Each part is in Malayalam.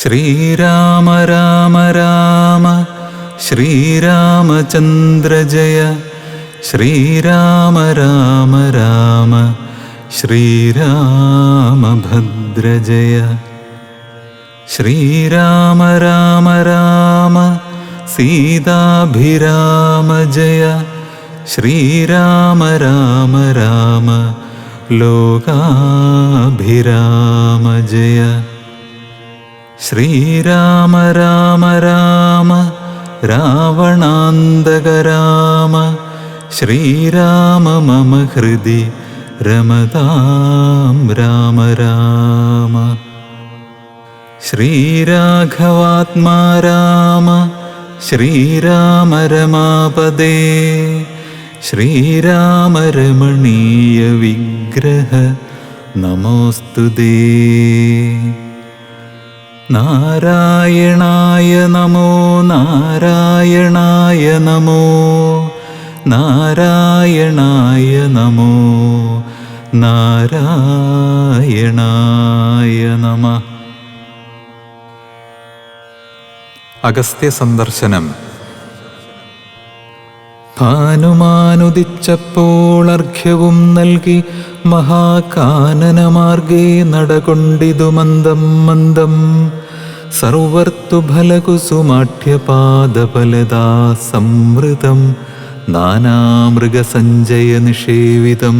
ശ്രീരാമ രാമ രാമ ശ്രീരാമചന്ദ്ര ജയ. ശ്രീരാമ രാമ രാമ ശ്രീരാമഭദ്ര ജയ. ശ്രീരാമ രാമ രാമ സീതാഭിരാമ ജയ. ശ്രീരാമ രാമ രാമ ലോകാഭിരാമ ജയ. ശ്രീരാമ രാമ രാമ രാവണാന്തക രാമ. ശ്രീരാമ മമ ഹൃദി രമതാം രാമ രാമ. ശ്രീരാഘവാത്മാ രാമ. ശ്രീരാമ രമാപദേ. ശ്രീരാമ രമണീയ വിഗ്രഹ നമോസ്തുതേ. നാരായണായ നമോ നാരായണായ നമോ നാരായണായ നമോ നാരായണായ നമഃ. അഗസ്ത്യ സന്ദർശനം. ഭാനുമാനുദിച്ചപ്പോൾ അർഘ്യവും നൽകി മഹാകാനനമാർഗേ നടകൊണ്ടിതു മന്ദം മന്ദം. സർവർത്തുഭലകുസുമാഠ്യപാദഫലദാ സംവൃതം നാനാമൃഗസഞ്ജയ നിഷേവിതം.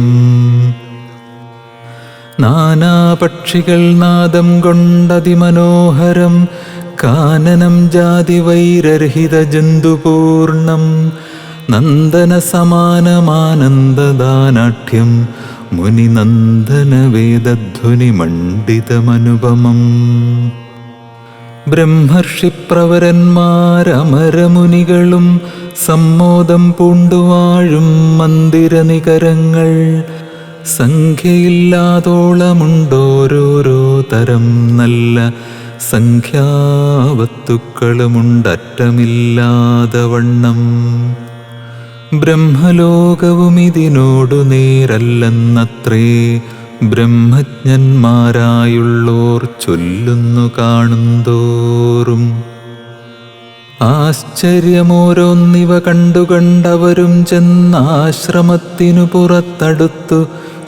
നാനാപക്ഷികൾ നാദം കൊണ്ടതിമനോഹരം കാനനം ജാതിവൈരർഹിത ജന്തുപൂർണം. നന്ദനസമാനമാനന്ദദാനാഠ്യം മുനിനന്ദനവേദധ്വനിമണ്ഡിതമനുപമം. ബ്രഹ്മർഷിപ്രവരന്മാരമരമുനികളും സമ്മോദം പൂണ്ടുവാഴും മന്ദിരനികരങ്ങൾ. സംഖ്യയില്ലാതോളമുണ്ടോരോരോ തരം നല്ല സംഖ്യാവസ്തുക്കളുമുണ്ടറ്റമില്ലാതെ വണ്ണം. ബ്രഹ്മലോകവും ഇതിനോടു നേരല്ലെന്നത്രേ ബ്രഹ്മജ്ഞന്മാരായുള്ളോർ ചൊല്ലുന്നു കാണുന്തോറും. ആശ്ചര്യമോരോന്നിവ കണ്ടുകണ്ടവരും ചെന്നാശ്രമത്തിനു പുറത്തടുത്തു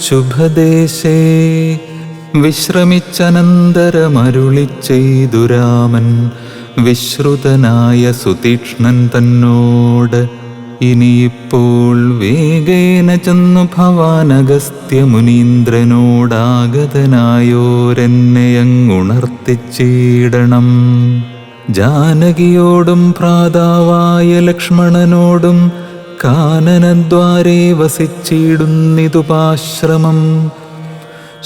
ശുഭദേശേ. വിശ്രമിച്ചനന്തരമരുളിച്ചെയ്തു രാമൻ വിശ്രുതനായ സുതീക്ഷ്ണൻ തന്നോട്. ഇനിയിപ്പോൾ വേഗേന ചെന്നു ഭവാനഗസ്ത്യമുനീന്ദ്രനോടാഗതനായോരെന്നെയങ്ങുണർത്തിച്ചിടണം. ജാനകിയോടും ഭ്രാതാവായ ലക്ഷ്മണനോടും കാനനദ്വാരേ വസിച്ചിടുന്നിതുപാശ്രമം.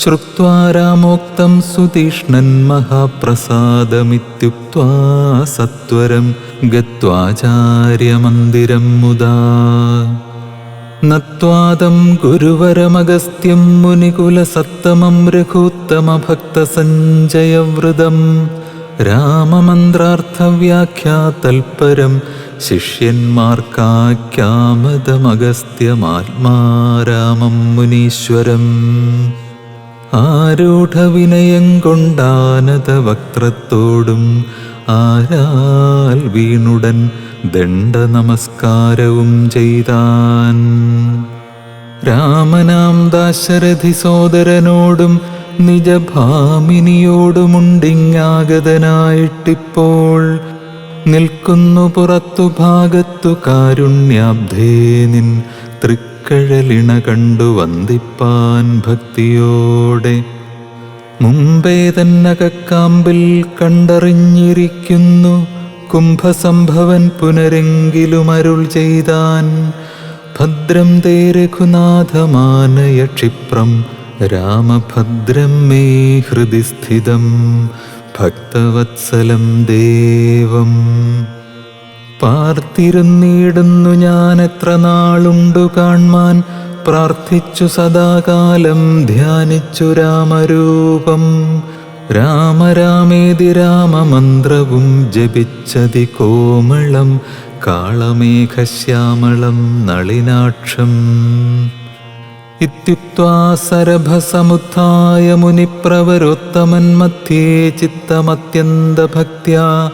ശ്രുത്വാ രാമോക്തം സുതീക്ഷ്ണൻ മഹാപ്രസാദമിത്യുക്ത്വാ സത്വരം ഗത്വാചാര്യമന്ദിരം മുദാ. നത്വാദം ഗുരുവരമഗസ്ത്യം മുനികുലസത്തമം രഘൂത്തമഭക്തസഞ്ജയവൃതം. രാമമന്ത്രാർത്ഥവ്യാഖ്യാതൽപരം ശിഷ്യന്മാർക്കാഖ്യാമതമഗസ്ത്യമാത്മാരാമം മുനീശ്വരം. ആരൂഢവിനയം കൊണ്ടാനതവക്ത്രത്തോടും ആരാൽ വീണുടൻ ദണ്ഡനമസ്കാരവും ചെയ്താൻ. രാമനാം ദാശരഥി സോദരനോടും നിജഭാമിനിയോടുമുണ്ടിങ്ങാഗതനായിട്ടിപ്പോൾ. നിൽക്കുന്നു പുറത്തു ഭാഗത്തു കാരുണ്യാബ്ധേ നിൻ തൃക്കഴലിണ കണ്ടു വന്ദിപ്പാൻ ഭക്തിയോടെ. മുമ്പേ തന്നകക്കാമ്പിൽ കണ്ടറിഞ്ഞിരിക്കുന്നു കുംഭസംഭവൻ പുനരെങ്കിലും അരുൾ ചെയ്താൻ. ഭദ്രം തേ രഘുനാഥമാനയ ക്ഷിപ്രം രാമഭദ്രം മേ ഹൃദി സ്ഥിതം ഭക്തവത്സലം ദേവം. പാർത്തിരുന്നിടുന്നു ഞാൻ എത്ര നാളുണ്ടു കാൺമാൻ. പ്രാർത്ഥിച്ചു സദാകാലം ധ്യാനിച്ചു രാമരൂപം. രാമരാമേതി രാമമന്ത്രവും ജപിച്ചതി കോമളം കാളമേഘശ്യാമളം നളിനാക്ഷം. ഇത്യുക്ത്വാ സരഭസമുത്ഥായ മുനിപ്രവരോത്തമൻ മധ്യേ ചിത്തമത്യന്തഭക്ത്യാ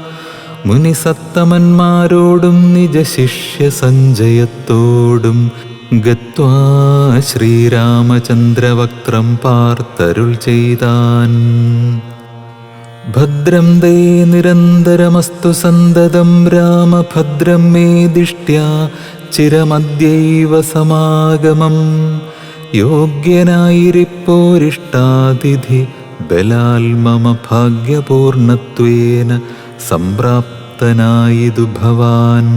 മുനിസത്തമന്മാരോടും നിജശിഷ്യ സഞ്ജയത്തോടും ഗത്വാ ശ്രീരാമചന്ദ്രവക്ത്രം പാർത്തരുൾ ചെയ്താൻ. ഭദ്രം തേ നിരന്തരമസ്തു സന്തതം രാമഭദ്രം മേ ദിഷ്ട്യാ ചിരമദ്യൈവ സമാഗമം. യോഗ്യനായിരിപ്പോരിഷ്ടാതിഥി ബലാൽ മമ ഭാഗ്യപൂർണത്വേന സംപ്രാപ്തനായിതു ഭവാൻ.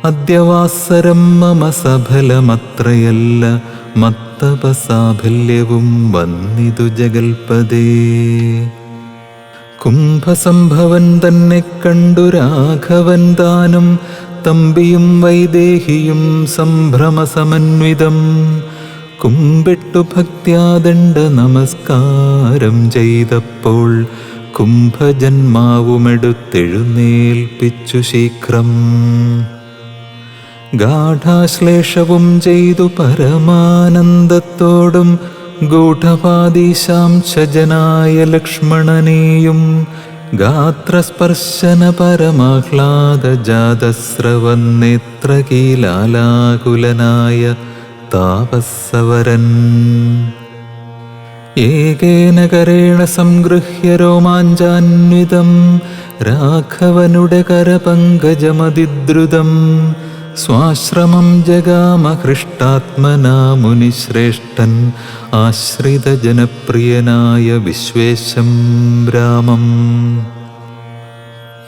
അദ്യവാസരം മമ സഫലമത്രയല്ല മത്തപസാഫല്യവും വന്നിതു ജഗൽപദേ. കുംഭസംഭവൻ തന്നെ കണ്ടു രാഘവൻ താനും തമ്പിയും വൈദേഹിയും സംഭ്രമസമന്വിതം കുമ്പിട്ടു ഭക്ത്യാദണ്ഡ നമസ്കാരം ചെയ്തപ്പോൾ കുംഭജന്മാവുമെടുത്തെഴുന്നേൽപ്പിച്ചു ശീഘ്രം. ഗാഠാശ്ലേഷവും ചെയ്തു പരമാനന്ദത്തോടും ഗൂഢപാദീശാംശജനായ ലക്ഷ്മണനെയും ഗാത്രസ്പർശന പരമാഹ്ലാദജാതസ്രവന്നേത്രകീലാലാകുലനായ താപസ്സവരൻ ഏകേന കരേണ സംഗൃഹ്യ രോമാഞ്ചാന്വിതം രാഘവനുടെ കരപങ്കജമതിദ്രുതം സ്വാശ്രമം ജഗാമ ഹൃഷ്ടാത്മനാ മുനിശ്രേഷ്ഠൻ ആശ്രിതജനപ്രിയനായ വിശ്വേശം രാമം.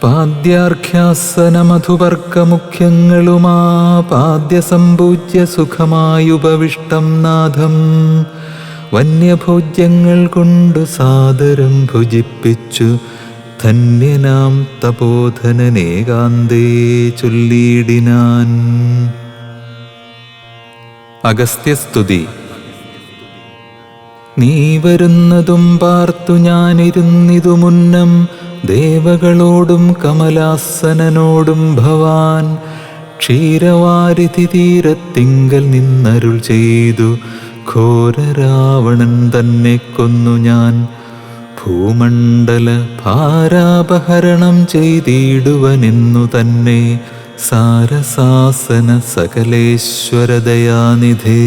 പാദ്യാർഘ്യാസനമധുവർക്കമുഖ്യങ്ങളുമാ പാദ്യസമ്പൂജ്യ സുഖമായുപവിഷ്ടം നാഥം വന്യഭോജ്യങ്ങൾ കൊണ്ടു സാദരം ഭുജിപ്പിച്ചു ധന്യനാം തപോധനനേകാന്തേ ചൊല്ലിയിടിനാൻ. അഗസ്ത്യസ്തുതി. നീ വരുന്നതും പാർത്തു ഞാനിരുന്നിതു മുന്നം ദേവകളോടും കമലാസനനോടും ഭവാൻ ക്ഷീരവാരിധി തീരത്തിങ്കൽ നിന്നരുൾ ചെയ്തു ഘോരരാവണൻ തന്നെ കൊന്നു ഞാൻ ഭൂമണ്ഡല ഭാരാപഹരണം ചെയ്തിടുവനെന്നു തന്നെ സാരസാസന സകലേശ്വരദയാനിധേ.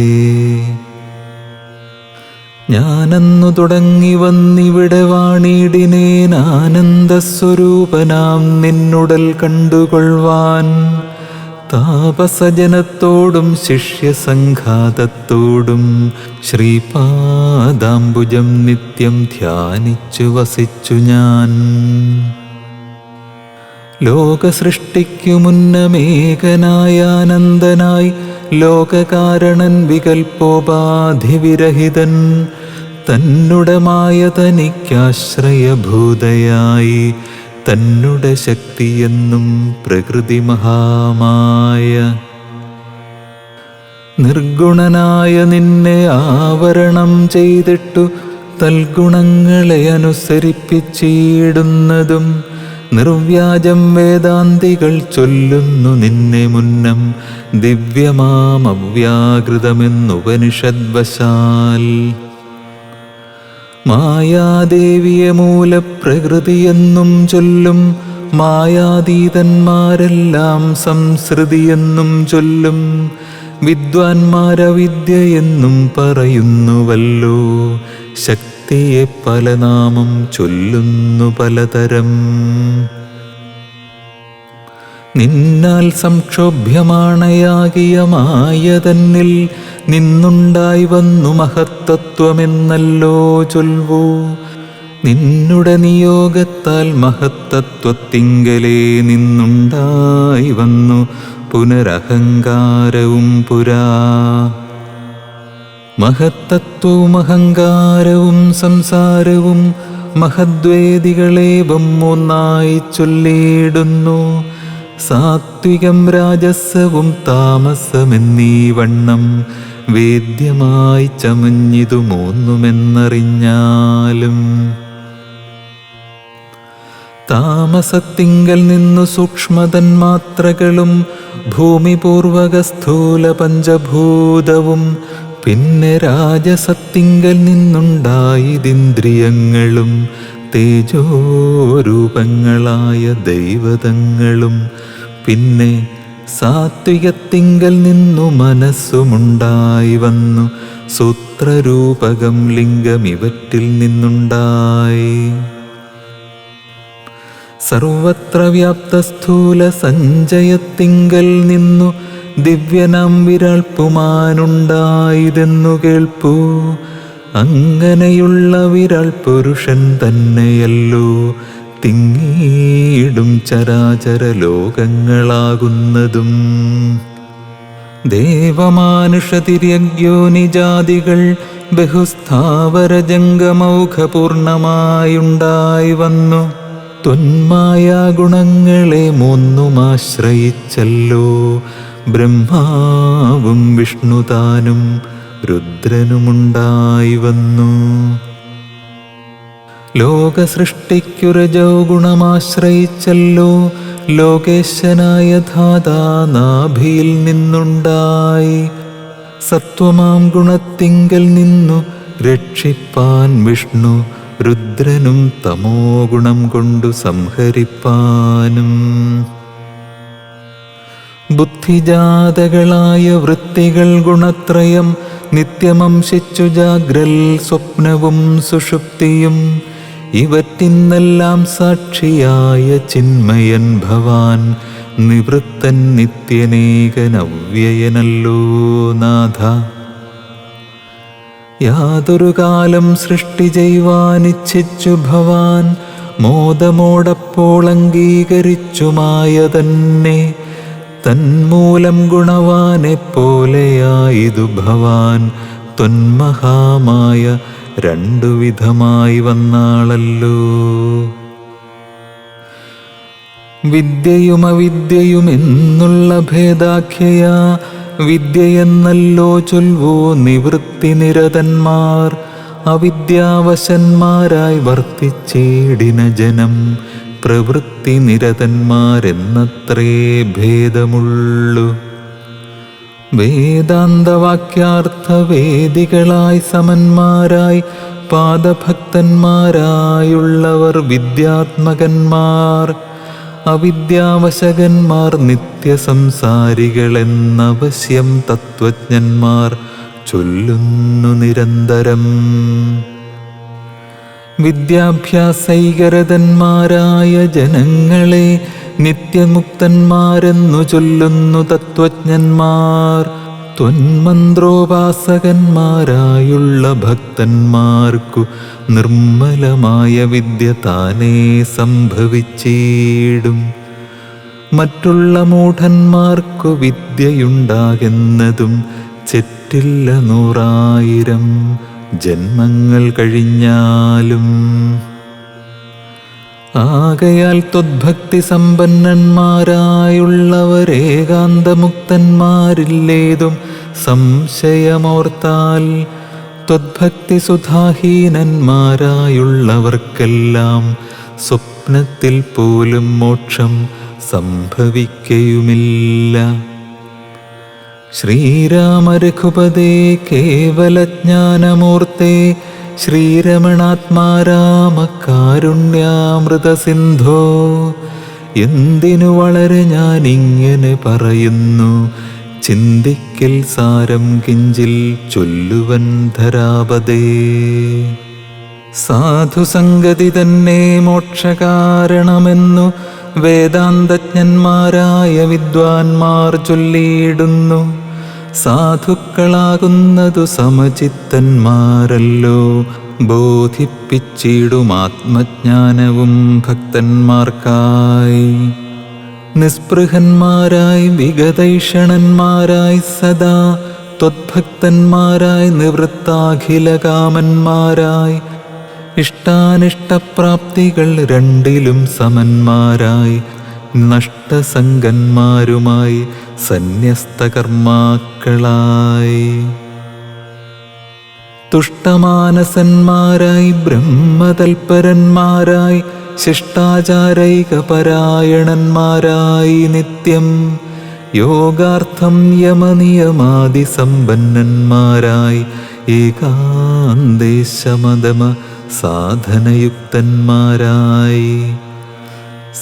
ഞാനന്നു തുടങ്ങി വന്നിവിടെ വാണിടിനേൻ ആനന്ദസ്വരൂപനാം നിന്നുടൽ കണ്ടുകൊള്ളുവാൻ താപസജനത്തോടും ശിഷ്യസംഘാതത്തോടും ശ്രീപാദാംബുജം നിത്യം ധ്യാനിച്ചു വസിച്ചു ഞാൻ. ലോകസൃഷ്ടിക്കു മുന്നമേകനായ ആനന്ദനായി ലോകകാരണൻ വികൽപ്പോപാധിവിരഹിതൻ തന്നുടമായ തനിക്കാശ്രയഭൂതയായി തന്നുടെ ശക്തിയെന്നും പ്രകൃതി മഹാമായ നിർഗുണനായ നിന്നെ ആവരണം ചെയ്തിട്ടു തൽഗുണങ്ങളെ അനുസരിപ്പിച്ചിടുന്നതും നിർവ്യാജം വേദാന്തികൾ ചൊല്ലുന്നു നിന്നെ മുന്നം ദിവ്യമാമവ്യാകൃതമെന്നുപനിഷദ്വശാൽ. മായാദേവിയെ മൂലപ്രകൃതിയെന്നും ചൊല്ലും മായാതീതന്മാരെല്ലാം സംസൃതിയെന്നും ചൊല്ലും വിദ്വാൻമാരവിദ്യയെന്നും പറയുന്നുവല്ലോ. ശക്തിയെ പല നാമം ചൊല്ലുന്നു പലതരം. നിന്നാൽ സംക്ഷോഭ്യമാണയാകിയ മായ തന്നിൽ നിന്നുണ്ടായി വന്നു മഹത്തത്വമെന്നല്ലോ ചൊൽവൂ. നിന്നുടെ നിയോഗത്താൽ മഹത്തത്വത്തിങ്കലേ നിന്നുണ്ടായി വന്നു പുനരഹങ്കാരവും പുരാ. മഹത്തത്വവും അഹങ്കാരവും സംസാരവും മഹദ്വേദികളേവം മൂന്നായി ചൊല്ലിയിടുന്നു. സാത്വികം രാജസവും താമസമെന്നീ വണ്ണം വേദ്യമായി ചമഞ്ഞിതു മൂന്നുമെന്നറിഞ്ഞാലും താമസത്തിങ്കൽ നിന്നു സൂക്ഷ്മതന്മാത്രകളും ഭൂമിപൂർവക സ്ഥൂല പഞ്ചഭൂതവും പിന്നെ രാജസത്തിങ്കൽ നിന്നുണ്ടായതിന്ദ്രിയങ്ങളും തേജോരൂപങ്ങളായ ദൈവതങ്ങളും പിന്നെ സാത്വികത്തിങ്കൽ നിന്നു മനസ്സുമുണ്ടായി വന്നു സൂത്രരൂപകം ലിംഗം ഇവറ്റിൽ നിന്നുണ്ടായി. സർവത്ര വ്യാപ്ത സ്ഥൂല സഞ്ചയത്തിങ്കൽ നിന്നു ദിവ്യനാം വിരാൾപുമാനുണ്ടായതെന്നു കേൾപ്പൂ. അങ്ങനെയുള്ള വിരാൾ പുരുഷൻ തന്നെയല്ലോ തിങ്ങീടും ചരാചര ലോകങ്ങളാകുന്നതും. ദേവമാനുഷതിര്യഗ്യോനിജാതികൾ ബഹുസ്ഥാവര ജംഗമൗഘപൂർണമായുണ്ടായി വന്നു ത്വന്മായ ഗുണങ്ങളെ മൂന്നുമാശ്രയിച്ചല്ലോ ബ്രഹ്മാവും വിഷ്ണുതാനും രുദ്രനുമുണ്ടായി വന്നു. ലോകസൃഷ്ടിക്കുരജോ ഗുണമാശ്രയിച്ചല്ലോ ലോകേശനായ ധാതാ നാഭിയിൽ നിന്നുണ്ടായി. സത്വമാം ഗുണത്തിങ്കൽ നിന്നു രക്ഷിപ്പാൻ വിഷ്ണു രുദ്രനും തമോ ഗുണം കൊണ്ടു സംഹരിപ്പാനും. ബുദ്ധിജാതകളായ വൃത്തികൾ ഗുണത്രയം നിത്യമംശിച്ചു ജാഗ്രൽ സ്വപ്നവും സുഷുപ്തിയും ഇവറ്റിന്നെല്ലാം സാക്ഷിയായ ചിന്മയൻ ഭവാൻ നിവൃത്തൻ നിത്യനേകനവ്യയനല്ലോ നാഥ. യാതൊരു കാലം സൃഷ്ടി ചെയ്യുവാനിച്ഛിച്ചു ഭവാൻ മോദമോടപ്പോൾ അംഗീകരിച്ചുമായ തന്നെ തന്മൂലം ഗുണവാനെ പോലെയായിതു ഭവാൻ ത്വന്മഹാമായ രണ്ടു വിധമായി വന്നാളല്ലോ. വിദ്യയും അവിദ്യയും എന്നുള്ള ഭേദാഖ്യയാ വിദ്യയെന്നല്ലോ ചൊൽവൂ നിവൃത്തിനിരതന്മാർ. അവിദ്യാവശന്മാരായി വർത്തിച്ചേടിന ജനം പ്രവൃത്തി നിരതന്മാരെന്നത്രേ ഭേദമുള്ളു. വേദാന്തവാക്യാർത്ഥവേദികളായി സമന്മാരായി പാദഭക്തന്മാരായുള്ളവർ വിദ്യാത്മകന്മാർ. അവിദ്യാവശകന്മാർ നിത്യസംസാരികളെന്നവശ്യം തത്വജ്ഞന്മാർ ചൊല്ലുന്നു നിരന്തരം. വിദ്യാഭ്യാസൈകരതന്മാരായ ജനങ്ങളെ നിത്യമുക്തന്മാരെന്നു ചൊല്ലുന്നു തത്വജ്ഞന്മാർ. ത്വന്മന്ത്രോപാസകന്മാരായുള്ള ഭക്തന്മാർക്കു നിർമ്മലമായ വിദ്യ താനേ സംഭവിച്ചിടും. മറ്റുള്ള മൂഢന്മാർക്കു വിദ്യയുണ്ടാകുന്നതും ചെറ്റില്ല 100,000 ജന്മങ്ങൾ കഴിഞ്ഞാലും. ആകയാൽ ത്വദ്ഭക്തി സമ്പന്നന്മാരായുള്ളവരേകാന്തമുക്തന്മാരില്ലേതും സംശയമോർത്താൽ ത്വദ്ഭക്തി സുധാഹീനന്മാരായുള്ളവർക്കെല്ലാം സ്വപ്നത്തിൽ പോലും മോക്ഷം സംഭവിക്കയുമില്ല. ശ്രീരാമ രഘുപതേ കേവലജ്ഞാനമൂർത്തേ ശ്രീരമണാത്മാരാമ കാരുണ്യാമൃതസിന്ധോ. എന്തിനു വളരെ ഞാനിങ്ങനെ പറയുന്നു ചിന്തിക്കൽ സാരം കിഞ്ചിൽ ചൊല്ലുവൻ ധരാപതേ. സാധുസംഗതി തന്നെ മോക്ഷകാരണമെന്നു വേദാന്തജ്ഞന്മാരായ വിദ്വാൻമാർ ചൊല്ലിയിടുന്നു. സാധുക്കളാകുന്നതു സമചിത്തന്മാരല്ലോ ബോധിപ്പിച്ചിടും ആത്മജ്ഞാനവും ഭക്തന്മാർക്കായി. നിസ്പൃഹന്മാരായി വിഗതൈഷണന്മാരായി സദാ ത്വദ്ഭക്തന്മാരായി നിവൃത്താഖിലകാമന്മാരായി ഇഷ്ടാനിഷ്ടപ്രാപ്തികൾ രണ്ടിലും സമന്മാരായി നഷ്ടസംഗന്മാരുമായി സന്യസ്തകർമാക്കളായി തുഷ്ടമാനസന്മാരായി ബ്രഹ്മതൽപരന്മാരായി ശിഷ്ടാചാരൈകപരായണന്മാരായി നിത്യം യോഗാർത്ഥം യമനിയമാദിസമ്പന്നന്മാരായി ഏകാന്തേശമതമ സാധനയുക്തന്മാരായി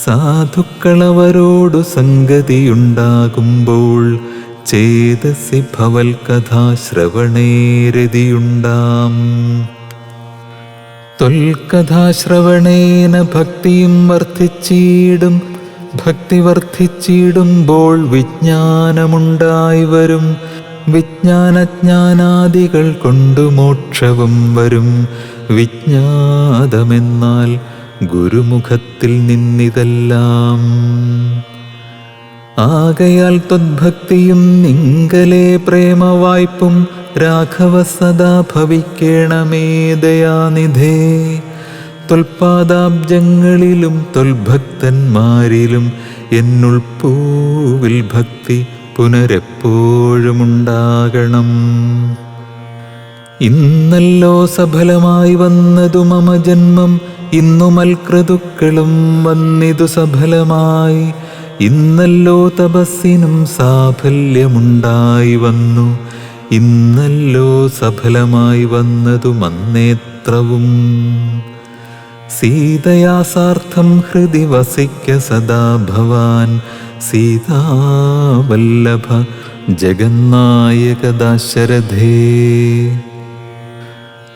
സാധുക്കളവരോടു സംഗതിയുണ്ടാകുമ്പോൾ ചേതസി ഭവൽ കഥാശ്രവണേരതിയുണ്ടാം. ത്വൽകഥാശ്രവണേന ഭക്തിയും വർദ്ധിച്ചിടും. ഭക്തി വർദ്ധിച്ചിടുമ്പോൾ വിജ്ഞാനമുണ്ടായി വരും. വിജ്ഞാനജ്ഞാനാദികൾ കൊണ്ടു മോക്ഷവും വരും. വിജ്ഞാതമെന്നാൽ ഗുരുമുഖത്തിൽ നിന്നിതെല്ലാം. ആകയാൽ ത്വദ്ഭക്തിയും നിങ്കലേ പ്രേമവായ്പും രാഘവ സദാ ഭവിക്കേണമേ ദയാനിധേ. ത്വൽപാദാബ്ജങ്ങളിലും ത്വൽഭക്തന്മാരിലും എന്നുൾപ്പൂവിൽ ഭക്തി പുനരെപ്പോഴുമുണ്ടാകണം. ഇന്നല്ലോ സഫലമായി വന്നതു മമ ജന്മം. ഇന്നു മൽക്രതുക്കളും വന്നിതു സഫലമായി. ഇന്നല്ലോ തപസ്സിനും സാഫല്യമുണ്ടായി വന്നു. ഇന്നല്ലോ സഫലമായി വന്നതു മന്നേത്രവും. സീതയാസാർത്ഥം ഹൃദി വസിക്ക സദാ ഭവാൻ. സീതാവല്ലഭ ജഗന്നായക ദാശരഥേ.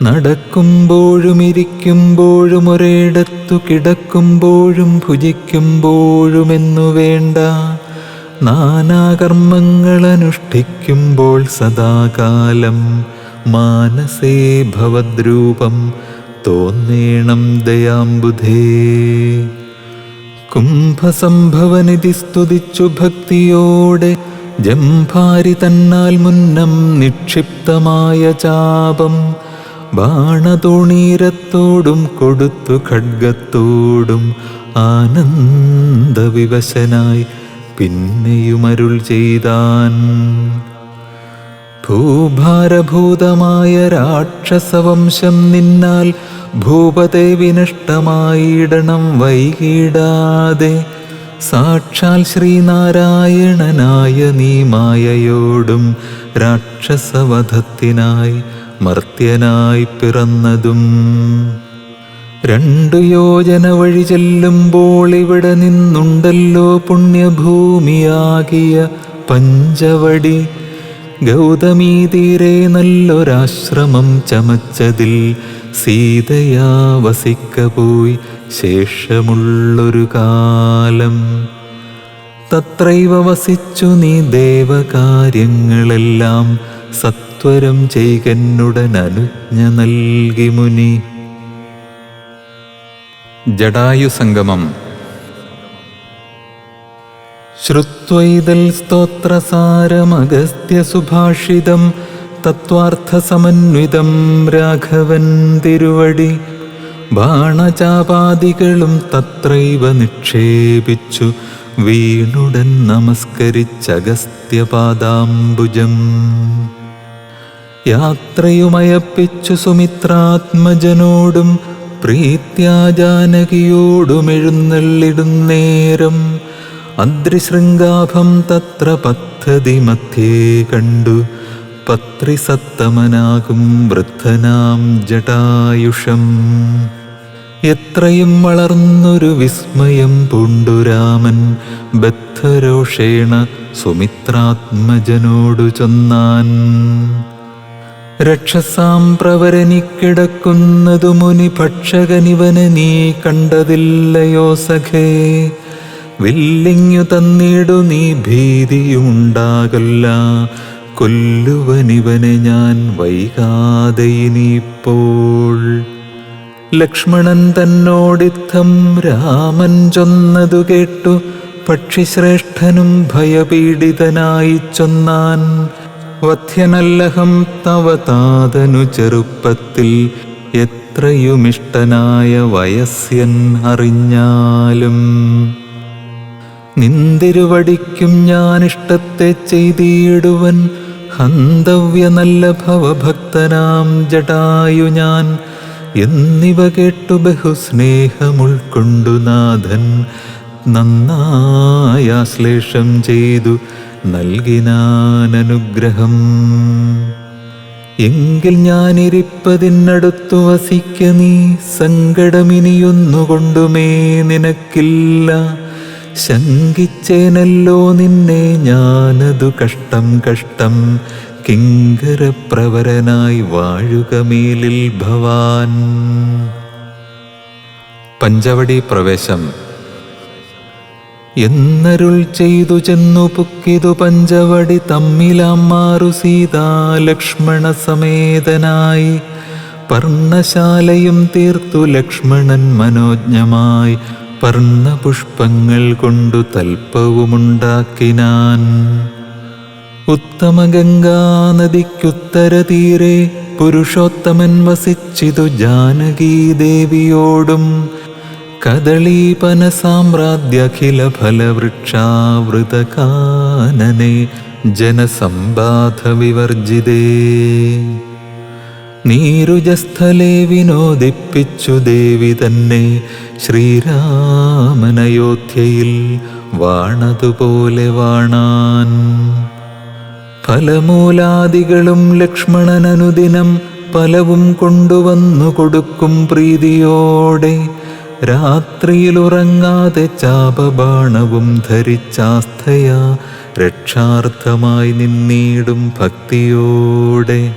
നടക്കുമ്പോഴും ഇരിക്കുമ്പോഴും ഒരിടത്തു കിടക്കുമ്പോഴും ഭുജിക്കുമ്പോഴുമെന്നു വേണ്ട. നാനാകർമ്മങ്ങളനുഷ്ഠിക്കുമ്പോൾ സദാകാലം മാനസേ ഭവദ്രൂപം തോന്നേണം ദയാംബുധേ. കുംഭസംഭവനിധി സ്തുതിച്ചു ഭക്തിയോടെ ജംഭാരി തന്നാൽ മുന്നം നിക്ഷിപ്തമായ ചാപം ബാണതോണീരത്തോടും കൊടുത്തു ഖഡ്ഗത്തോടും ആനന്ദവിവശനായി പിന്നെയുമരുൾ ചെയ്താൻ. ഭൂഭാരഭൂതമായ രാക്ഷസവംശം നിന്നാൽ ഭൂപതേ വിനഷ്ടമായിടണം വൈകിടാതെ. സാക്ഷാൽ ശ്രീനാരായണനായ നീ മായയോടും രാക്ഷസവധത്തിനായി മർത്യനായി പിറന്നതും. 2 യോജന വഴി ചെല്ലുമ്പോൾ ഇവിടെ നിന്നുണ്ടല്ലോ പുണ്യഭൂമിയാകിയ പഞ്ചവടി. ഗൗതമീ തീരെ നല്ലൊരാശ്രമം ചമച്ചതിൽ സീതയാ വസിക്ക പോയി ശേഷമുള്ളൊരു കാലം. തത്രൈവ വസിച്ചു നീ ദേവകാര്യങ്ങളെല്ലാം സത്വരം ചെയ്കന്നുടൻ അനുജ്ഞ നൽകി മുനി. ജടായുസംഗമം. ശ്രുത്വൈതൽ സ്തോത്രസാരമഗസ്ത്യസുഭാഷിതം തത്വാർത്ഥസമന്വിതം രാഘവൻ തിരുവടി. ബാണചാപാദികളും തത്രൈവ നിക്ഷേപിച്ചു വീണുടൻ നമസ്കരിച്ചഗസ്ത്യപാദാംബുജം. യാത്രയുമയപ്പിച്ചു സുമിത്രാത്മജനോടും പ്രീത്യാ ജാനകിയോടുമെഴുന്നള്ളിടുന്നേരം അദ്രിശൃംഗാഭം തത്ര പദ്ധതി മധ്യേ കണ്ടു പത്രിസത്തമനാകും വൃദ്ധനാം ജടായുഷം. എത്രയും വളർന്നൊരു വിസ്മയം പൂണ്ടുരാമൻ ബദ്ധരോഷേണ സുമിത്രാത്മജനോടു ചൊന്നാൻ. രക്ഷസാം പ്രവരനിക്കിടക്കുന്നതു മുനി ഭക്ഷകനിവനെ നീ കണ്ടതില്ലയോ സഖേ. വില്ലിങ്ങു തന്നിടു നീ ഭീതിയുണ്ടാകല്ല. കൊല്ലുവനിവനെ ഞാൻ വൈകാതെ ഇനിയിപ്പോൾ. ലക്ഷ്മണൻ തന്നോടിത്തം രാമൻ ചൊന്നതു കേട്ടു പക്ഷിശ്രേഷ്ഠനും ഭയപീഡിതനായി ചൊന്നാൻ. വധ്യനല്ലഹം തവ താതനു ചെറുപ്പത്തിൽ എത്രയുമിഷ്ടനായ വയസ്യൻ അറിഞ്ഞാലും. നിന്തിരുവടിക്കും ഞാനിഷ്ടത്തെ ചെയ്തിടുവൻ ഹന്തവ്യ നല്ല ഭവഭക്തനാം ജടായു ഞാൻ. എന്നിവ കേട്ടു ബഹുസ്നേഹമുൾക്കൊണ്ടു നാഥൻ നന്നായാശ്ലേഷം ചെയ്തു നൽകിനാനനുഗ്രഹം. എങ്കിൽ ഞാനിരിപ്പതിനടുത്തു വസിക്ക നീ, സങ്കടമിനിയൊന്നുകൊണ്ടുമേ നിനക്കില്ല. ശങ്കിച്ചേനല്ലോ നിന്നെ ഞാനതു കഷ്ടം കഷ്ടം, കിങ്കരപ്രവരനായി വാഴുക മേലിൽ ഭവാൻ. പഞ്ചവടി പ്രവേശം. എന്നരുൾ ചെയ്തു ചെന്നു പുക്കിതു പഞ്ചവടി തമ്മിലാം മാറു സീതാ ലക്ഷ്മണ സമേതനായി. പർണശാലയും തീർത്തു ലക്ഷ്മണൻ മനോജ്ഞമായി, പർണപുഷ്പങ്ങൾ കൊണ്ടു തൽപ്പവുമുണ്ടാക്കിനാൻ. ഉത്തമ ഗംഗാ നദിക്കുത്തര തീരെ പുരുഷോത്തമൻ വസിച്ചിതു ജാനകീദേവിയോടും. കദളീപന സാമ്രാജ്യഖില ഫലവൃക്ഷാവൃതകാനനെ ജനസമ്പാധ വിവർജിതേ. നീരുജസ്ഥലേ വിനോദിപ്പിച്ചു ദേവി തന്നെ, ശ്രീരാമനയോധ്യയിൽ വാണതുപോലെ വാണാൻ. ഫലമൂലാദികളും ലക്ഷ്മണനനുദിനം പലവും കൊണ്ടുവന്നു കൊടുക്കും പ്രീതിയോടെ. രാത്രിയിലുറങ്ങാതെ ചാപബാണവും ധരിച്ചാസ്ഥയാ രക്ഷാർത്ഥമായി നിന്നീടും ഭക്തിയോടെ.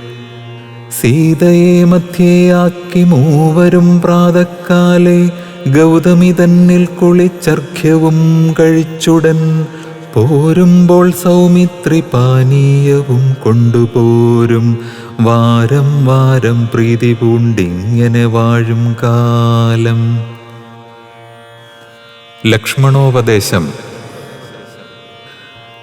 സീതയെ മധ്യേയാക്കി മൂവരും പ്രാതക്കാലെ, ഗൗതമി തന്നിൽ കുളിച്ചർഘ്യവും കഴിച്ചുടൻ. പോരുമ്പോൾ സൗമിത്രി പാനീയവും കൊണ്ടുപോരും, വാരം വാരം പ്രീതി പൂണ്ടിങ്ങനെ വാഴും കാലം. ലക്ഷ്മണോപദേശം.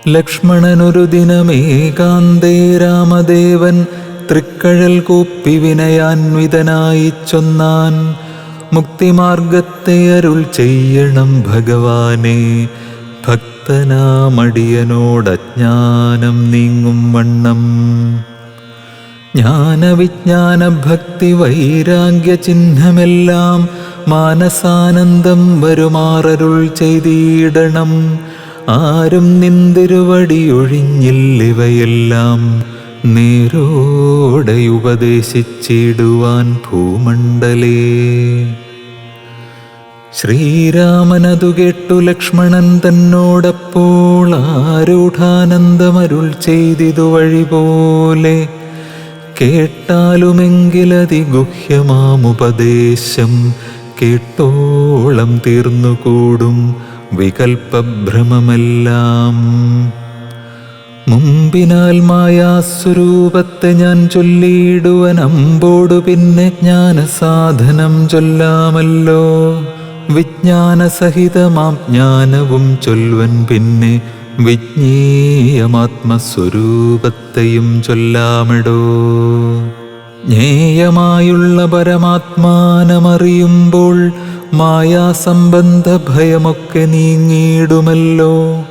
ലക്ഷ്മണനൊരു ദിനമേകാന്തേ രാമദേവൻ തൃക്കഴൽ കൂപ്പി വിനയാൻവിതനായി ചൊന്നാൻ. മുക്തിമാർഗത്തെ അരുൾ ചെയ്യണം ഭഗവാനെ, ഭക്തനാമടിയനോടജ്ഞാനം നീങ്ങും വണ്ണം. ജ്ഞാനവിജ്ഞാന ഭക്തി വൈരാഗ്യ ചിഹ്നമെല്ലാം മാനസാനന്ദം വരുമാറരുൾ ചെയ്തിടണം. ആരും നിന്തിരുവടിയൊഴിഞ്ഞില്ലിവയെല്ലാം, നേരോടെ ഉപദേശിച്ചിടുവാൻ ഭൂമണ്ഡലേ. ശ്രീരാമനതു കേട്ടു ലക്ഷ്മണൻ തന്നോടപ്പോൾ ആരൂഢാനന്ദമരുൾ ചെയ്തിതു വഴി പോലെ. കേട്ടാലുമെങ്കിലതിഗുഹ്യമാമുപദേശം, കേട്ടോളം തീർന്നുകൂടും വികൽപ്പഭ്രമമെല്ലാം. മുമ്പിനാൽ മായാസ്വരൂപത്തെ ഞാൻ ചൊല്ലിയിടുവൻ അമ്പോടു പിന്നെ ജ്ഞാനസാധനം ചൊല്ലാമല്ലോ. വിജ്ഞാനസഹിതമാം ജ്ഞാനവും ചൊല്ലുവൻ പിന്നെ, വിജ്ഞേയമാത്മസ്വരൂപത്തെയും ചൊല്ലാമെടോ. ജ്ഞേയമായുള്ള പരമാത്മാനമറിയുമ്പോൾ മായാസംബന്ധ ഭയമൊക്കെ നീങ്ങിയിടുമല്ലോ.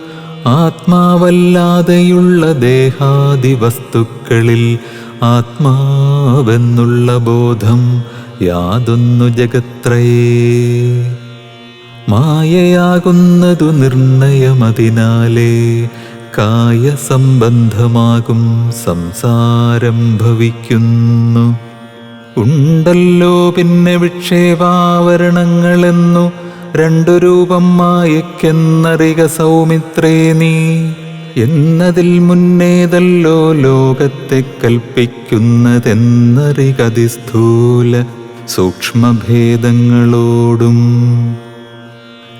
ആത്മാവല്ലാതെയുള്ള ദേഹാദി വസ്തുക്കളിൽ ആത്മാവെന്നുള്ള ബോധം യാതൊന്നു ജഗത്രയേ. മായയാകുന്നതു നിർണയമതിനാലേ, കായസംബന്ധമാകും സംസാരം ഭവിക്കുന്നു. ഉണ്ടല്ലോ പിന്നെ വിക്ഷേപാവരണങ്ങളെന്നു രണ്ടു രൂപം മായയ്ക്കെന്നറിക സൗമിത്രേ നീ. എന്നതിൽ മുന്നേതല്ലോ ലോകത്തെ കൽപ്പിക്കുന്നതെന്നറികതിസ്ഥൂല സൂക്ഷ്മഭേദങ്ങളോടും.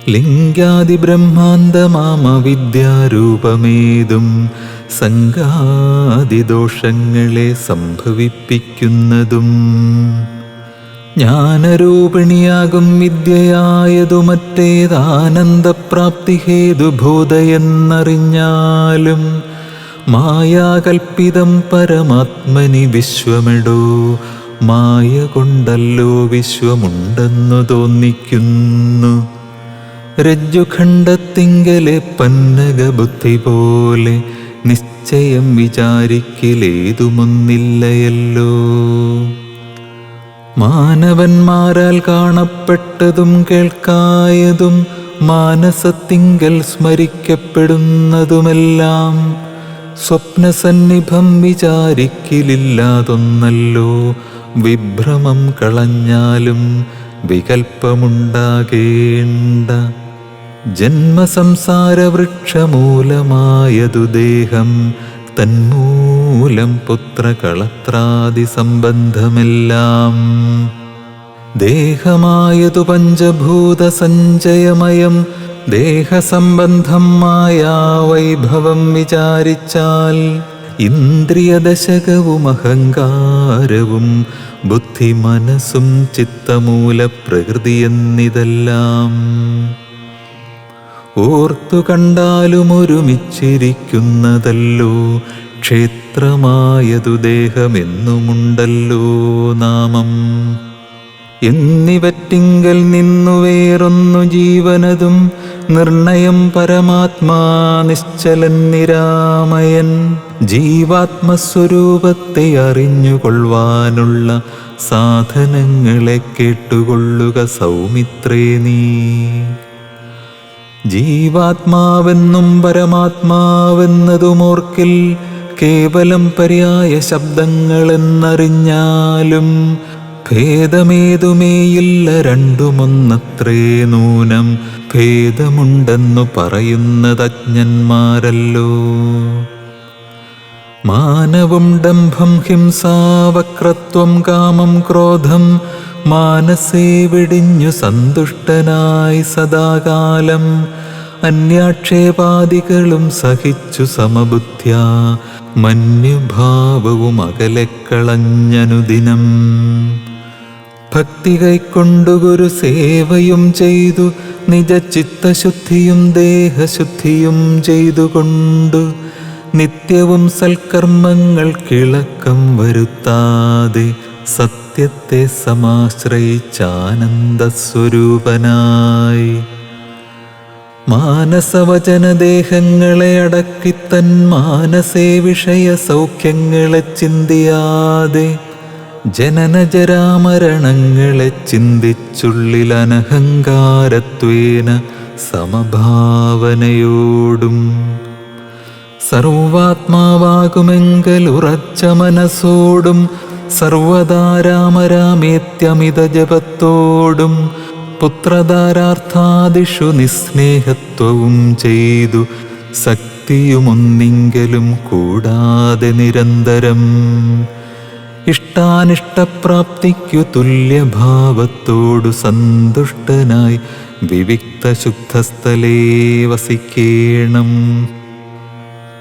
ലിംഗാദി ബ്രഹ്മാന്തമാമവിദ്യാരൂപമേതും സംഘാദിദോഷങ്ങളെ സംഭവിപ്പിക്കുന്നതും. ജ്ഞാനരൂപിണിയാകും വിദ്യയായതു മറ്റേതാനന്ദപ്രാപ്തി ഹേതുഭൂതയെന്നറിഞ്ഞാലും, മായാകൽപ്പിതം പരമാത്മനി വിശ്വമെടോ. മായ കൊണ്ടല്ലോ വിശ്വമുണ്ടെന്നു തോന്നിക്കുന്നു. രജ്ജുഖണ്ഡത്തിങ്കലെ പന്നകബുദ്ധി പോലെ, നിശ്ചയം വിചാരിക്കലേതുമൊന്നില്ലയല്ലോ. മാനവന്മാരാൽ കാണപ്പെട്ടതും കേൾക്കായതും മാനസത്തിങ്കൽ സ്മരിക്കപ്പെടുന്നതുമെല്ലാം സ്വപ്നസന്നിഭം വിചാരിക്കലില്ലാതൊന്നല്ലോ. വിഭ്രമം കളഞ്ഞാലും വികൽപ്പമുണ്ടാകേണ്ട. ജന്മസംസാരവൃക്ഷമൂലമായതു ദേഹം, തന്മൂലം പുത്രകളത്രാദി സംബന്ധമെല്ലാം. ദേഹമായതു പഞ്ചഭൂത സഞ്ചയമയം, ദേഹസംബന്ധം മായാവൈഭവം വിചാരിച്ചാൽ ഇന്ദ്രിയദശകവും അഹങ്കാരവും ബുദ്ധി മനസ്സും ചിത്തമൂല പ്രകൃതി എന്നിതെല്ലാം ഓർത്തു കണ്ടാലും ഒരുമിച്ചിരിക്കുന്നതല്ലോ. ക്ഷേത്രമായതു ദേഹമെന്നുമുണ്ടല്ലോ നാമം. എന്നിവറ്റിങ്കൽ നിന്നു വേറൊന്നു ജീവനതും നിർണയം പരമാത്മാ നിശ്ചലൻ നിരാമയൻ. ജീവാത്മസ്വരൂപത്തെ അറിഞ്ഞുകൊള്ളുവാനുള്ള സാധനങ്ങളെ കേട്ടുകൊള്ളുക സൗമിത്രേ നീ. ജീവാത്മാവെന്നും പരമാത്മാവെന്നതുമോർക്കിൽ കേവലം പര്യായ ശബ്ദങ്ങളെന്നറിഞ്ഞാലും ഭേദമേതുമേയില്ല, രണ്ടുമൊന്നത്രേ നൂനം. ഭേദമുണ്ടെന്നു പറയുന്നത് അജ്ഞന്മാരല്ലോ. മാനവും ഡംഭം ഹിംസാവക്രത്വം കാമം ക്രോധം മാനസേ വെടിഞ്ഞു സന്തുഷ്ടനായി സദാകാലം അന്യാക്ഷേപാദികളും സഹിച്ചു സമബുദ്ധ്യാ മന്യുഭാവവും അകലെക്കളഞ്ഞനുദിനം. ഭക്തി കൈക്കൊണ്ടു ഗുരു സേവയും ചെയ്തു നിജചിത്തശുദ്ധിയും ദേഹശുദ്ധിയും ചെയ്തുകൊണ്ടു നിത്യവും സൽക്കർമ്മങ്ങൾ കിളക്കം വരുത്താതെ സത്യത്തെ സമാശ്രയിച്ചാനന്ദസ്വരൂപനായി മാനസവചനദേഹങ്ങളെ അടക്കിത്തൻ മാനസേ വിഷയ സൗഖ്യങ്ങളെ ചിന്തിയാതെ ജനനജരാമരണങ്ങളെ ചിന്തിച്ചുള്ളിൽ അനഹങ്കാരത്വേന സമഭാവനയോടും സർവാത്മാവാകുമെങ്കൽ ഉറച്ച മനസ്സോടും സർവദാ രാമരാമേത്യമിത ജപത്തോടും പുത്രധാരാർത്ഥാദിഷു നിസ്നേഹത്വവും ചെയ്തു ശക്തിയുമൊന്നിങ്കലും കൂടാതെ നിരന്തരം ഇഷ്ടാനിഷ്ടപ്രാപ്തിക്കു തുല്യഭാവത്തോടു സന്തുഷ്ടനായി വിവിക്തശുദ്ധസ്ഥലേ വസിക്കേണം.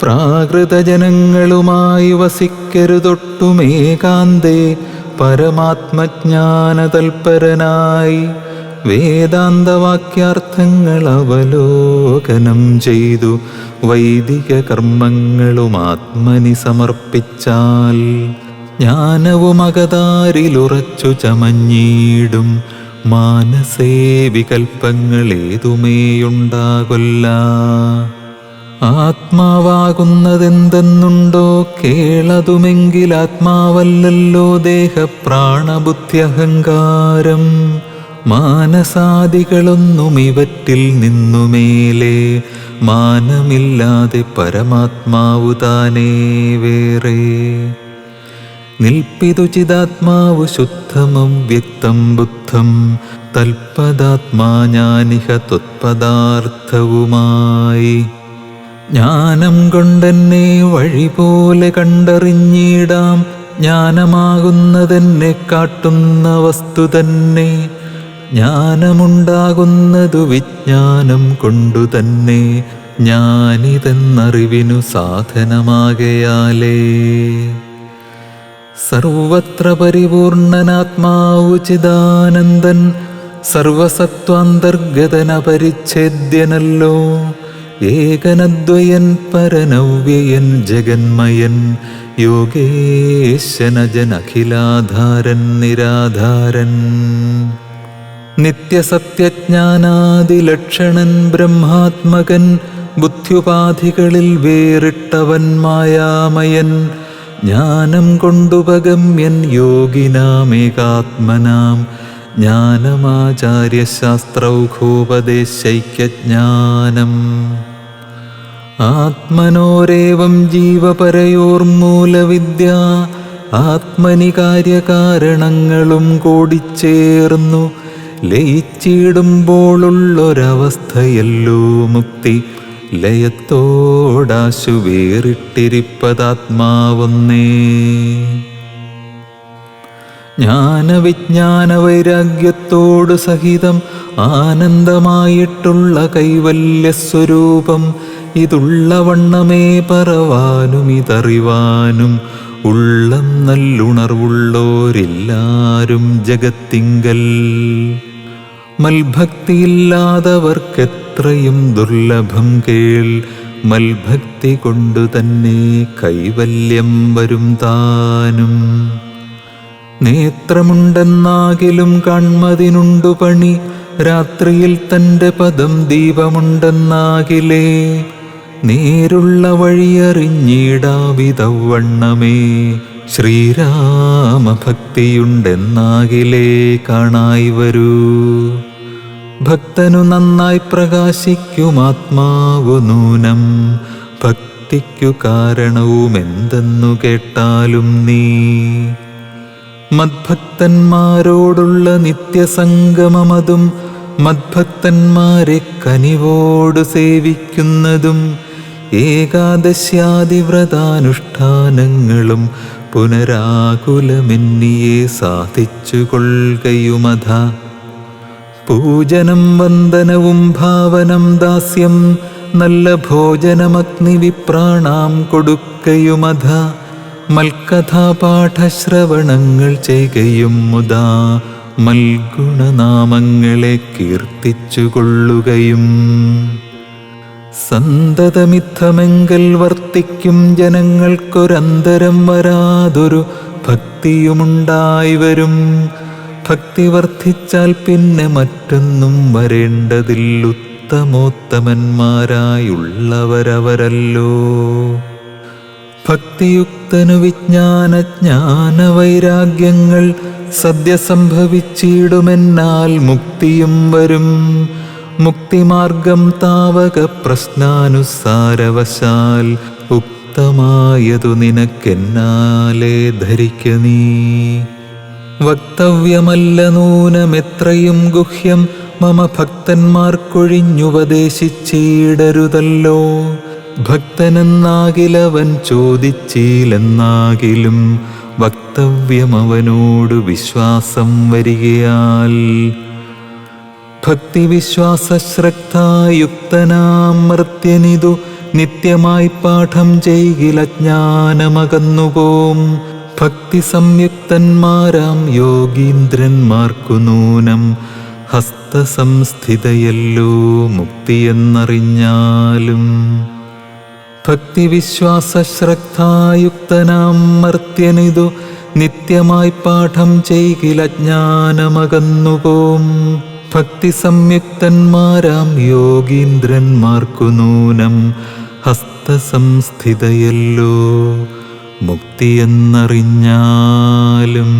പ്രാകൃതജനങ്ങളുമായി വസിക്കരുതൊട്ടുമേകാന്തേ പരമാത്മജ്ഞാനതൽപരനായി വേദാന്തവാക്യാർത്ഥങ്ങൾ അവലോകനം ചെയ്തു വൈദിക കർമ്മങ്ങളും ആത്മനി സമർപ്പിച്ചാൽ ജ്ഞാനവും അകതാരിലുറച്ചു ചമഞ്ഞിടും മാനസേ വികൽപ്പങ്ങളേതുമേയുണ്ടാകൊല്ല. ആത്മാവാകുന്നതെന്തെന്നുണ്ടോ കേളതുമെങ്കിൽ ആത്മാവല്ലല്ലോ ദേഹപ്രാണബുദ്ധ്യഹങ്കാരം. മാനസാദികളൊന്നും ഇവറ്റിൽ നിന്നുമേലെ മാനമില്ലാതെ പരമാത്മാവു താനേ വേറെ. നിൽപ്പിതു ചിദാത്മാവു ശുദ്ധമവ്യക്തം ബുദ്ധം തൽപദാത്മാ ജ്ഞാനിഹ ത്വത്പദാർത്ഥവുമായി. ജ്ഞാനം കൊണ്ടെന്നെ വഴി പോലെ കണ്ടറിഞ്ഞിടാം. ജ്ഞാനമാകുന്നതെന്നെ കാട്ടുന്ന വസ്തു തന്നെ. ജ്ഞാനമുണ്ടാകുന്നതു വിജ്ഞാനം കൊണ്ടു തന്നെ. ജ്ഞാനിതെന്നറിവിനു സാധനമാകയാലേ സർവത്ര പരിപൂർണനാത്മാവു ചിദാനന്ദൻ സർവസത്വാന്തർഗതനപരിച്ഛേദ്യനല്ലോ. ഏകനദ്വയൻ പരനവ്യയൻ ജഗന്മയൻ യോഗേശനജനഖിലാധാരൻ നിരാധാരൻ. നിത്യസത്യജ്ഞാനാദിലക്ഷണൻ ബ്രഹ്മാത്മകൻ ബുദ്ധ്യുപാധികളിൽ വേറിട്ടവൻ മായാമയൻ. ജ്ഞാനം കൊണ്ടുപഗമ്യൻ യോഗിനാമേകാത്മനാം ജ്ഞാനമാചാര്യശാസ്ത്രൗഘോപദേശൈക്യജ്ഞാനം ആത്മനോരേവം ജീവപരയോർമൂലവിദ്യ ആത്മനി കാര്യകാരണങ്ങളും കൂടിച്ചേർന്നു ലയിച്ചിടുമ്പോഴുള്ളൊരവസ്ഥയല്ലോ മുക്തി ലയത്തോടാശു വേറിട്ടിരിപ്പതാത്മാവൊന്നേ. ജ്ഞാനവിജ്ഞാന വൈരാഗ്യത്തോടു സഹിതം ആനന്ദമായിട്ടുള്ള കൈവല്യസ്വരൂപം ഇതുള്ള വണ്ണമേ പറവാനും ഇതറിവാനും ഉള്ളം നല്ലുണർവുള്ളോരെല്ലാരും ജഗത്തിങ്കൽ. മൽഭക്തിയില്ലാത്തവർക്കെത്രയും ദുർലഭം കേൾ, മൽഭക്തി കൊണ്ടു തന്നെ കൈവല്യം വരും താനും. നേത്രമുണ്ടെന്നാകിലും കാൺമതിനുണ്ടു പണി, രാത്രിയിൽ തൻ്റെ പദം ദീപമുണ്ടെന്നാകിലേ നേരുള്ള വഴിയറിഞ്ഞിടാവിധവണ്ണമേ ശ്രീരാമഭക്തിയുണ്ടെന്നാകിലേ കാണായി വരൂ. ഭക്തനു നന്നായി പ്രകാശിക്കും ആത്മാവു നൂനം, ഭക്തിക്കു കാരണവുമെന്തെന്നു കേട്ടാലും നീ. മദ്ഭക്തന്മാരോടുള്ള നിത്യസംഗമമതും മദ്ഭക്തന്മാരെ കനിവോടു സേവിക്കുന്നതും ഏകാദശ്യാദിവ്രതാനുഷ്ഠാനങ്ങളും പുനരാകുലമെന്നിയെ സാധിച്ചു കൊള്ളുകയുമധ. പൂജനം വന്ദനവും ഭാവനം ദാസ്യം നല്ല ഭോജനമഗ്നിവിപ്രാണാം കൊടുക്കയുമധ. മൽക്കഥാപാഠശ്രവണങ്ങൾ ചെയ്യുകയും മുതാ മൽഗുണനാമങ്ങളെ കീർത്തിച്ചുകൊള്ളുകയും. സന്തതമിത്തമെങ്കൽ വർത്തിക്കും ജനങ്ങൾക്കൊരന്തരം വരാതൊരു ഭക്തിയുമുണ്ടായി വരും. ഭക്തി വർദ്ധിച്ചാൽ പിന്നെ മറ്റൊന്നും വരേണ്ടതില്ല, ഉത്തമോത്തമന്മാരായുള്ളവരവരല്ലോ. ഭക്തിയുക്തനു വിജ്ഞാനജ്ഞാന വൈരാഗ്യങ്ങൾ സദ്യ സംഭവിച്ചിടുമെന്നാൽ മുക്തിയും വരും. മുക്തിമാർഗം താവക പ്രശ്നാനുസാരവശാൽ ഉക്തമായതു നിനക്കെന്നാലേ ധരിക്ക നീ. വക്തവ്യമല്ല നൂനമെത്രയും ഗുഹ്യം മമ ഭക്തന്മാർക്കൊഴിഞ്ഞുപദേശിച്ചിടരുതല്ലോ. ഭക്തനെന്നാകിലവൻ ചോദിച്ചില്ലെന്നാകിലും വക്തവ്യമവനോടു വിശ്വാസം വരികയാൽ. ഭക്തിവിശ്വാസശ്രദ്ധായുക്തനാം മർത്യനിതു നിത്യമായി പാഠം ചെയ്കിലജ്ഞാനമകന്നുപോം. ഭക്തി സംയുക്തന്മാരാം യോഗീന്ദ്രന്മാർക്കു നൂനം ഹസ്തസംസ്ഥിതയല്ലോ മുക്തിയെന്നറിഞ്ഞാലും. ഭക്തിവിശ്വാസശ്രദ്ധായുക്തനാം മർത്യനിതു നിത്യമായി പാഠം ചെയ്കിലജ്ഞാനമകന്നുപോം. ഭക്തി സംയുക്തന്മാരാം യോഗീന്ദ്രന്മാർക്കു നൂനം ഹസ്തസംസ്ഥിതയല്ലോ മുക്തിയെന്നറിഞ്ഞാലും.